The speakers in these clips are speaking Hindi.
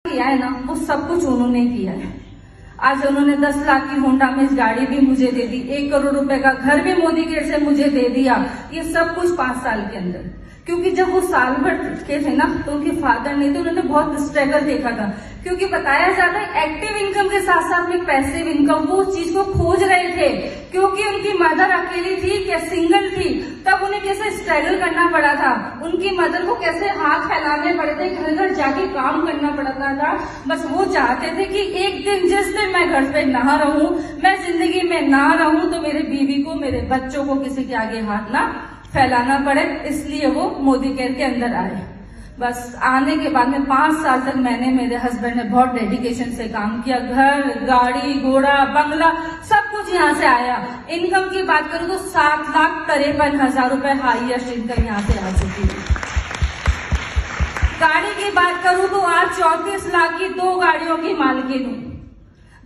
किया है ना, वो सब कुछ उन्होंने किया है। आज उन्होंने 10 लाख की होंडा में गाड़ी भी मुझे दे दी, 1 करोड़ रुपए का घर भी मोदी केयर से मुझे दे दिया। ये सब कुछ 5 साल के अंदर। क्योंकि जब वो साल भर के थे ना, तो उनके फादर नहीं थे, उन्होंने बहुत स्ट्रगल देखा था। क्योंकि बताया जाता है एक्टिव इनकम के साथ साथ में पैसिव इनकम, वो उस चीज को खोज रहे थे। क्योंकि उनकी मदर अकेली थी, क्या सिंगल थी, तब उन्हें कैसे स्ट्रगल करना पड़ा था। उनकी मदर को कैसे हाथ फैलाने पड़े थे, घर घर जाके काम करना पड़ता था। बस वो चाहते थे कि एक दिन, जिस दिन मैं घर पे ना रहूं, मैं जिंदगी में ना रहूं, तो मेरे बीवी को, मेरे बच्चों को किसी के आगे हाथ ना फैलाना पड़े। इसलिए वो मोदी केयर के अंदर आए। बस आने के बाद में 5 साल तक मैंने, मेरे हस्बैंड ने बहुत डेडिकेशन से काम किया। घर, गाड़ी, घोड़ा, बंगला, सब कुछ यहाँ से आया। इनकम की बात करूं तो 7,53,000 रुपए हाईएस्ट इनकम यहाँ से आ चुकी है। गाड़ी की बात करूं तो आज 34 लाख की 2 गाड़ियों की मालकिन हूँ।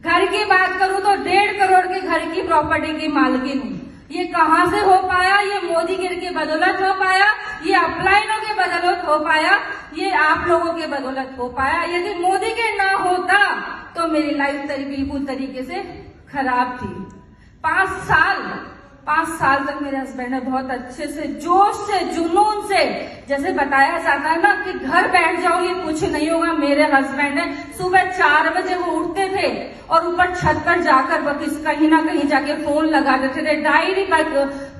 घर की बात करूं तो 1.5 करोड़ के घर की प्रॉपर्टी की मालकिन हूँ। ये कहां से हो पाया? ये मोदी केयर के बदौलत हो पाया, ये अपलाइनों के बदौलत हो पाया, ये आप लोगों के बदौलत हो पाया। यदि मोदी केयर ना होता तो मेरी लाइफ बिल्कुल तरीके से खराब थी। 5 साल तक मेरे हस्बैंड ने बहुत अच्छे से, जोश से, जुनून से, जैसे बताया जाता है ना कि घर बैठ जाओ ये कुछ नहीं होगा, मेरे हस्बैंड ने सुबह 4 बजे वो उठते थे और ऊपर छत पर जाकर कहीं ना कहीं जाके फोन लगा देते थे, डायरी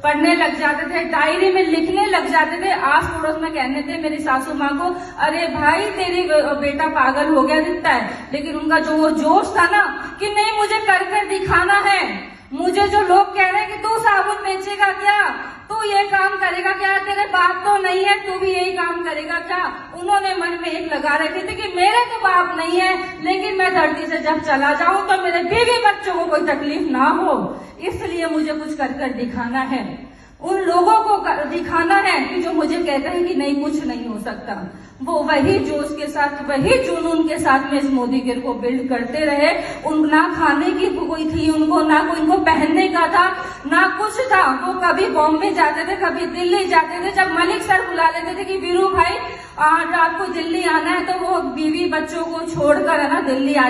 पढ़ने लग जाते थे, डायरी में लिखने लग जाते थे। आस पड़ोस में कहने थे मेरी सासू माँ को, अरे भाई तेरी बेटा पागल हो गया दिखता है। लेकिन उनका जो वो जोश था ना कि नहीं, मुझे कर कर दिखाना है। मुझे जो लोग कह रहे हैं कि तू साबुन बेचेगा क्या, तू ये काम करेगा क्या, तेरे बाप तो नहीं है, तू भी यही काम करेगा क्या, उन्होंने मन में एक लगा रखे थे कि मेरे तो बाप नहीं है, लेकिन मैं धरती से जब चला जाऊं तो मेरे बीवी बच्चों को कोई तकलीफ ना हो। इसलिए मुझे कुछ कर कर दिखाना है, उन लोगों को दिखाना है कि जो मुझे कहते हैं कि नहीं, कुछ नहीं हो सकता। वो वही जोश के साथ, वही जुनून के साथ में इस मोदी केयर को बिल्ड करते रहे। उन ना खाने की कोई थी उनको, ना कोई इनको पहनने का था, ना कुछ था। वो कभी बॉम्बे जाते थे, कभी दिल्ली जाते थे। जब मलिक सर बुला लेते थे कि वीरू भाई रात को दिल्ली आना है, तो वो बीवी बच्चों को छोड़कर है ना दिल्ली